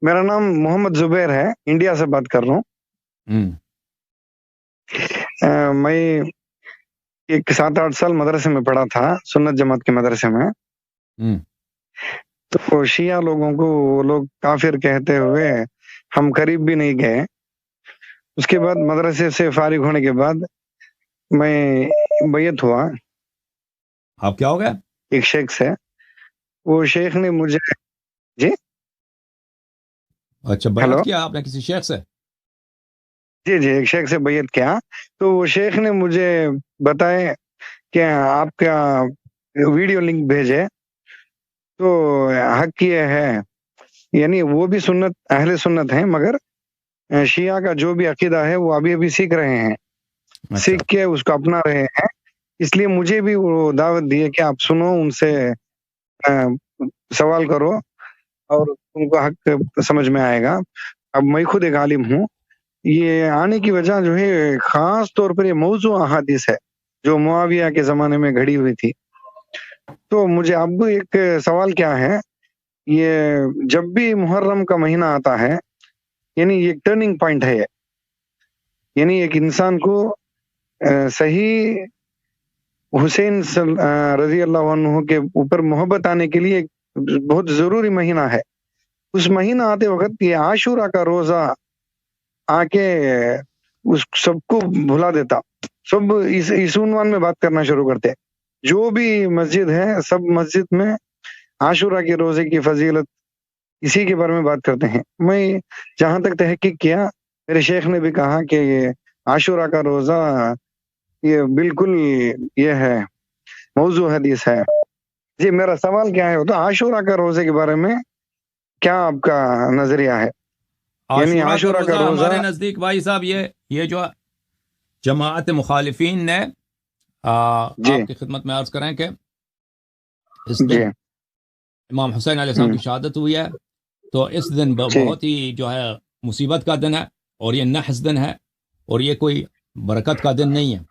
میرا نام محمد زبیر ہے، انڈیا سے بات کر رہا ہوں۔ میں ایک 7-8 سال مدرسے میں پڑھا تھا، سنت جماعت کے مدرسے میں۔ تو شیعہ لوگوں کو وہ لوگ کافر کہتے ہوئے ہم قریب بھی نہیں گئے۔ اس کے بعد مدرسے سے فارغ ہونے کے بعد میں بیعت ہوا۔ آپ کیا ہو گیا؟ ایک شیخ سے، وہ شیخ نے مجھے جی اچھا بیعت کیا آپ نے کسی شیخ سے؟ جی ایک شیخ سے بیعت کیا۔ تو وہ شیخ نے مجھے بتائے کہ آپ کا ویڈیو لنک بھیجے، تو حق یہ ہے، یعنی وہ بھی سنت اہل سنت ہیں، مگر شیعہ کا جو بھی عقیدہ ہے وہ ابھی سیکھ رہے ہیں، سیکھ کے اس کو اپنا رہے ہیں۔ اس لیے مجھے بھی وہ دعوت دی ہے کہ آپ سنو، ان سے سوال کرو اور ان کو حق سمجھ میں آئے گا۔ اب میں خود ایک عالم ہوں، یہ آنے کی وجہ جو ہے خاص طور پر یہ موضوع احادیث ہے جو معاویہ کے زمانے میں گھڑی ہوئی تھی۔ تو مجھے اب ایک سوال کیا ہے، یہ جب بھی محرم کا مہینہ آتا ہے، یعنی یہ ٹرننگ پوائنٹ ہے، یعنی ایک انسان کو صحیح حسین رضی اللہ عنہ کے اوپر محبت آنے کے لیے بہت ضروری مہینہ ہے۔ اس مہینہ آتے وقت یہ عاشورہ کا روزہ آ کے اس سب کو بھلا دیتا، سب اس عنوان میں بات کرنا شروع کرتے۔ جو بھی مسجد ہے سب مسجد میں عاشورہ کے روزے کی فضیلت اسی کے بارے میں بات کرتے ہیں۔ میں جہاں تک تحقیق کیا، میرے شیخ نے بھی کہا کہ یہ عاشورہ کا روزہ یہ بالکل یہ ہے، موضوع حدیث ہے۔ جی میرا سوال کیا ہے، تو عاشورہ کا روزے کے بارے میں کیا آپ کا نظریہ ہے؟ یعنی عاشورہ کا روزہ ہمارے نزدیک بھائی صاحب یہ جو جماعت مخالفین نے آپ کی خدمت میں عرض کریں کہ اس دن امام حسین علیہ السلام کی شہادت ہوئی ہے، تو اس دن بہت ہی جو ہے مصیبت کا دن ہے، اور یہ نحس دن ہے، اور یہ کوئی برکت کا دن نہیں ہے۔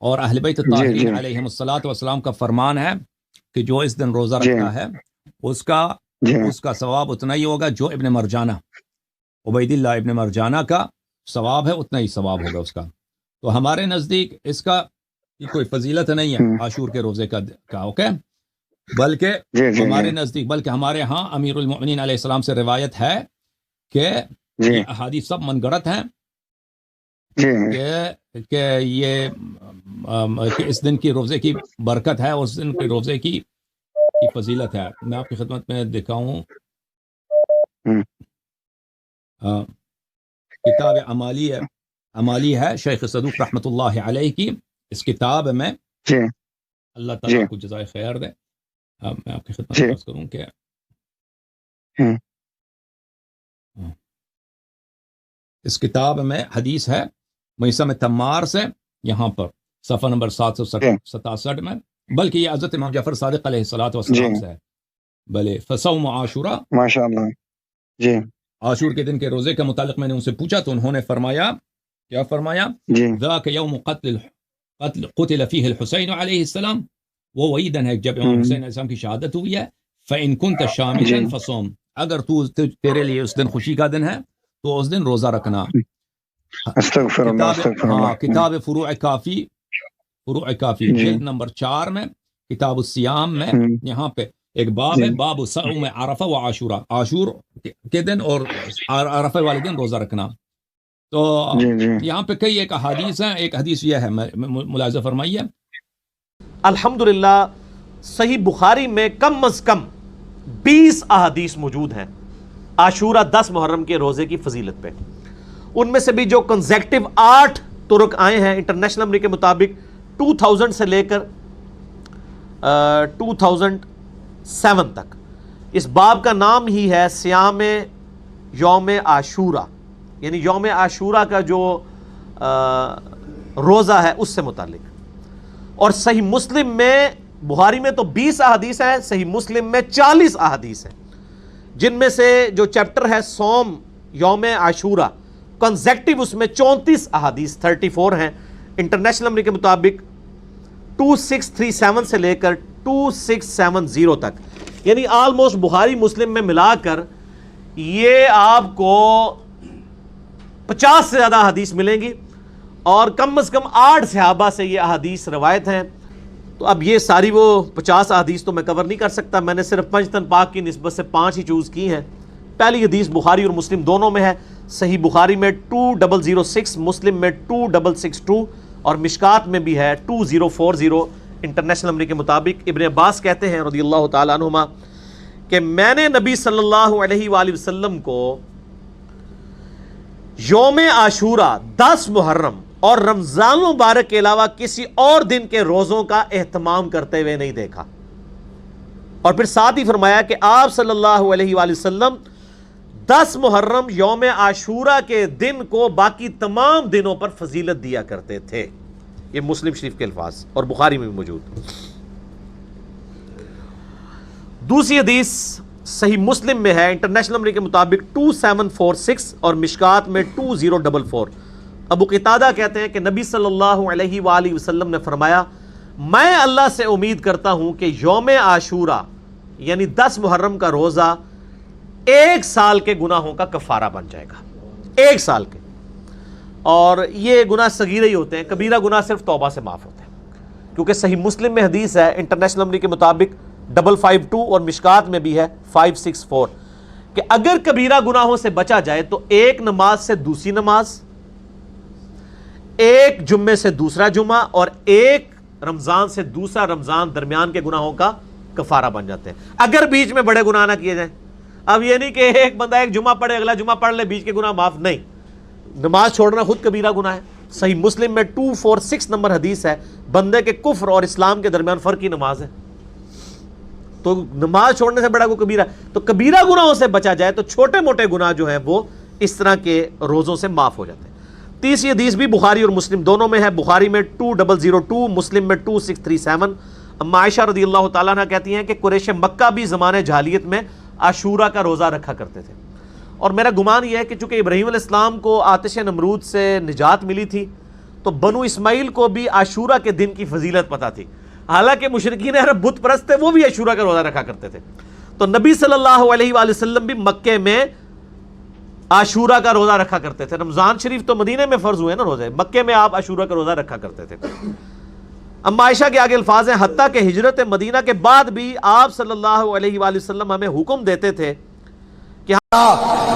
اور اہل بیت الطاہرین علیہم الصلاۃ والسلام کا فرمان ہے کہ جو اس دن روزہ رکھتا ہے اس کا ثواب اتنا ہی ہوگا جو ابن مرجانہ، عبید اللہ ابن مرجانہ کا ثواب ہے، اتنا ہی ثواب ہوگا اس کا۔ تو ہمارے نزدیک اس کا کوئی فضیلت نہیں ہے عاشور کے روزے کا، اوکے، بلکہ ہمارے نزدیک، بلکہ ہمارے ہاں امیر المؤمنین علیہ السلام سے روایت ہے کہ یہ احادیث سب من گڑت ہیں کہ یہ کہ اس دن کی روزے کی برکت ہے، اس دن کے روزے کی فضیلت ہے۔ میں آپ کی خدمت میں دکھاؤں کتاب عمالی ہے شیخ صدوق رحمۃ اللہ علیہ کی۔ اس کتاب میں اللہ تعالیٰ کو جزائے خیر دے، میں آپ کی خدمت میں عرض کروں کہ اس کتاب میں حدیث ہے میثم تمار سے، یہاں پر صفحہ نمبر 767 میں، بلکہ یہ حضرت امام جعفر صادق علیہ الصلوۃ والسلام سے ہے۔ بلے فصوم عاشورہ، ماشاءاللہ، عاشور کے دن کے روزے کے متعلق میں نے ان سے پوچھا تو انہوں نے فرمایا، کیا فرمایا؟ ذاک یوم قتل فیہ الحسین علیہ السلام، وہ وہی دن ہے جب امام حسین علیہ السلام کی شہادت ہوئی ہے۔ فإن كنت شاملا فصوم، اگر تیرے لیے اس دن خوشی کا دن ہے تو اس دن روزہ رکھنا۔ کتاب فروع کافی جلد نمبر 4 میں، کتاب الصیام میں، یہاں پہ ایک باب ہے، باب صوم عرفہ و عاشورہ، عاشور کے دن اور عرفہ والے دن روزہ رکھنا۔ تو یہاں پہ کئی ایک احادیث ہیں، ایک حدیث یہ ہے، ملاحظہ فرمائیے۔ الحمدللہ صحیح بخاری میں کم از کم 20 احادیث موجود ہیں عاشورہ 10 محرم کے روزے کی فضیلت پہ۔ ان میں سے بھی جو کنزیکٹیو 8 طرق آئے ہیں انٹرنیشنل نمبر کے مطابق 2000 سے لے کر 2007 تک، اس باب کا نام ہی ہے صیام یوم عاشورہ، یعنی یوم عاشورہ کا جو روزہ ہے اس سے متعلق۔ اور صحیح مسلم میں، بخاری میں تو 20 احادیث ہیں، صحیح مسلم میں 40 احادیث ہیں، جن میں سے جو چیپٹر ہے صوم یوم عاشورہ کنزیکٹیو، اس میں 34 احادیث 34 ہیں انٹرنیشنل نمبر کے مطابق 2637 سے لے کر 2670 تک، یعنی آلموسٹ بخاری مسلم میں ملا کر یہ آپ کو 50 سے زیادہ احادیث ملیں گی، اور کم از کم 8 صحابہ سے یہ احادیث روایت ہیں. تو اب یہ ساری وہ 50 احادیث تو میں کور نہیں کر سکتا، میں نے صرف پنجتن پاک کی نسبت سے 5 ہی چوز کی ہیں. پہلی حدیث بخاری اور مسلم دونوں میں ہے. صحیح بخاری میں 2006، مسلم میں 2662، اور مشکات میں بھی ہے 2040. انٹرنیشنل نمبر کے مطابق ابن عباس کہتے ہیں رضی اللہ تعالیٰ عنہما کہ میں نے نبی صلی اللہ علیہ وآلہ وسلم کو یوم عاشورہ، 10 محرم اور رمضان مبارک کے علاوہ کسی اور دن کے روزوں کا اہتمام کرتے ہوئے نہیں دیکھا. اور پھر ساتھ ہی فرمایا کہ آپ صلی اللہ علیہ وآلہ وسلم 10 محرم یوم عاشورہ کے دن کو باقی تمام دنوں پر فضیلت دیا کرتے تھے. یہ مسلم شریف کے الفاظ اور بخاری میں بھی موجود. دوسری حدیث صحیح مسلم میں ہے، انٹرنیشنل نمبر کے مطابق 2746 اور مشکات میں 2044. ابو قتادہ کہتے ہیں کہ نبی صلی اللہ علیہ وآلہ وسلم نے فرمایا میں اللہ سے امید کرتا ہوں کہ یوم عاشورہ یعنی 10 محرم کا روزہ 1 سال کے گناہوں کا کفارہ بن جائے گا. 1 سال کے. اور یہ گناہ صغیرہ ہی ہوتے ہیں، کبیرہ گناہ صرف توبہ سے معاف ہوتے ہیں، کیونکہ صحیح مسلم میں حدیث ہے انٹرنیشنل نمبر کے مطابق 552 اور مشکات میں بھی ہے 564 کہ اگر کبیرہ گناہوں سے بچا جائے تو ایک نماز سے دوسری نماز، ایک جمعے سے دوسرا جمعہ، اور ایک رمضان سے دوسرا رمضان درمیان کے گناہوں کا کفارہ بن جاتے ہیں، اگر بیچ میں بڑے گناہ نہ کیے جائیں. اب یہ نہیں کہ ایک بندہ ایک جمعہ پڑھے اگلا جمعہ پڑھ لے بیچ کے گناہ معاف، نہیں. نماز چھوڑنا خود کبیرہ گناہ ہے. صحیح مسلم میں 246 نمبر حدیث ہے بندے کے کفر اور اسلام کے درمیان فرق کی نماز ہے. تو نماز چھوڑنے سے بڑا کوئی کبیرہ، تو کبیرہ گناہوں سے بچا جائے تو چھوٹے موٹے گناہ جو ہیں وہ اس طرح کے روزوں سے معاف ہو جاتے ہیں. تیسری حدیث بھی بخاری اور مسلم دونوں میں ہے، بخاری میں 2002، مسلم میں 2637. اما عائشہ رضی اللہ تعالیٰ عنہ کہتی ہیں کہ قریش مکہ بھی زمانے جاہلیت میں عاشورہ کا روزہ رکھا کرتے تھے. اور میرا گمان یہ ہے کہ چونکہ ابراہیم علیہ السلام کو آتش نمرود سے نجات ملی تھی تو بنو اسماعیل کو بھی عاشورہ کے دن کی فضیلت پتہ تھی، حالانکہ مشرکین عرب بت پرست تھے، وہ بھی عاشورہ کا روزہ رکھا کرتے تھے. تو نبی صلی اللہ علیہ وآلہ وسلم بھی مکے میں عاشورہ کا روزہ رکھا کرتے تھے. رمضان شریف تو مدینے میں فرض ہوئے نا روزے، مکے میں آپ عاشورہ کا روزہ رکھا کرتے تھے. اما عائشہ کے آگے الفاظ ہیں حتیٰ کہ ہجرت مدینہ کے بعد بھی آپ صلی اللہ علیہ وآلہ وسلم ہمیں حکم دیتے تھے کہ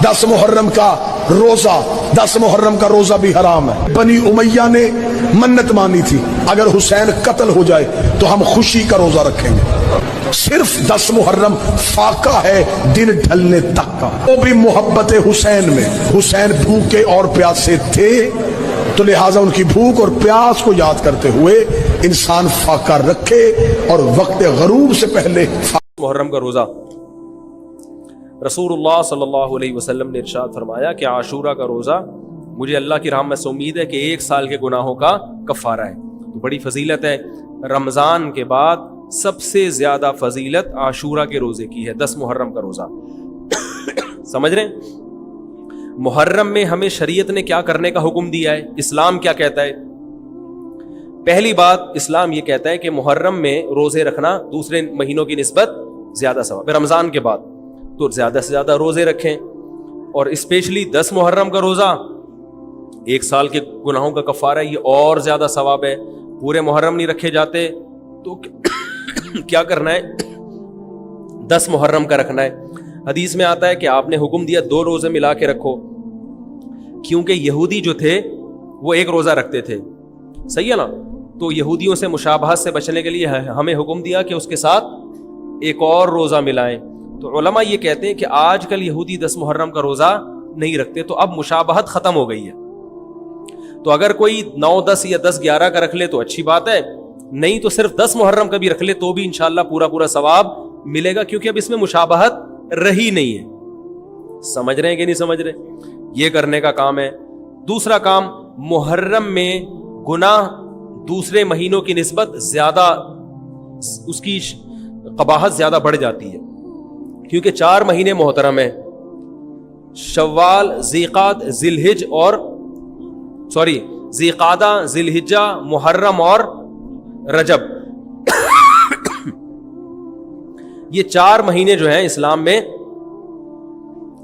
10 محرم کا روزہ، 10 محرم کا روزہ بھی حرام ہے. بنی امیہ نے منت مانی تھی اگر حسین قتل ہو جائے تو ہم خوشی کا روزہ رکھیں گے. صرف 10 محرم فاقہ ہے دن ڈھلنے تک کا. وہ بھی محبت حسین میں، حسین بھوکے اور پیاسے تھے تو لہٰذا ان کی بھوک اور پیاس کو یاد کرتے ہوئے انسان فاقہ رکھے اور وقت غروب سے پہلے. محرم کا روزہ رسول اللہ صلی اللہ علیہ وسلم نے ارشاد فرمایا کہ عاشورہ کا روزہ مجھے اللہ کی رحمت سے امید ہے کہ 1 سال کے گناہوں کا کفارہ ہے. تو بڑی فضیلت ہے. رمضان کے بعد سب سے زیادہ فضیلت عاشورہ کے روزے کی ہے، 10 محرم کا روزہ. سمجھ رہے ہیں؟ محرم میں ہمیں شریعت نے کیا کرنے کا حکم دیا ہے، اسلام کیا کہتا ہے؟ پہلی بات اسلام یہ کہتا ہے کہ محرم میں روزے رکھنا دوسرے مہینوں کی نسبت زیادہ ثواب ہے. رمضان کے بعد تو زیادہ سے زیادہ روزے رکھیں، اور اسپیشلی 10 محرم کا روزہ 1 سال کے گناہوں کا کفارہ ہے، یہ اور زیادہ ثواب ہے. پورے محرم نہیں رکھے جاتے تو کیا کرنا ہے؟ 10 محرم کا رکھنا ہے. حدیث میں آتا ہے کہ آپ نے حکم دیا 2 روزے ملا کے رکھو، کیونکہ یہودی جو تھے وہ 1 روزہ رکھتے تھے. صحیح ہے نا؟ تو یہودیوں سے مشابہت سے بچنے کے لیے ہمیں حکم دیا کہ اس کے ساتھ 1 اور روزہ ملائیں. تو علماء یہ کہتے ہیں کہ آج کل یہودی 10 محرم کا روزہ نہیں رکھتے، تو اب مشابہت ختم ہو گئی ہے. تو اگر کوئی 9، 10 یا 10، 11 کا رکھ لے تو اچھی بات ہے، نہیں تو صرف 10 محرم کا بھی رکھ لے تو بھی انشاءاللہ پورا ثواب ملے گا، کیونکہ اب اس میں مشابہت رہی نہیں ہے. سمجھ رہے ہیں کہ نہیں سمجھ رہے؟ یہ کرنے کا کام ہے. دوسرا کام، محرم میں گناہ دوسرے مہینوں کی نسبت زیادہ، اس کی قباحت زیادہ بڑھ جاتی ہے، کیونکہ 4 مہینے محترم ہیں، شوال، ذیقعد، ذیقعدہ، ذی الحجہ، محرم اور رجب. یہ 4 مہینے جو ہیں اسلام میں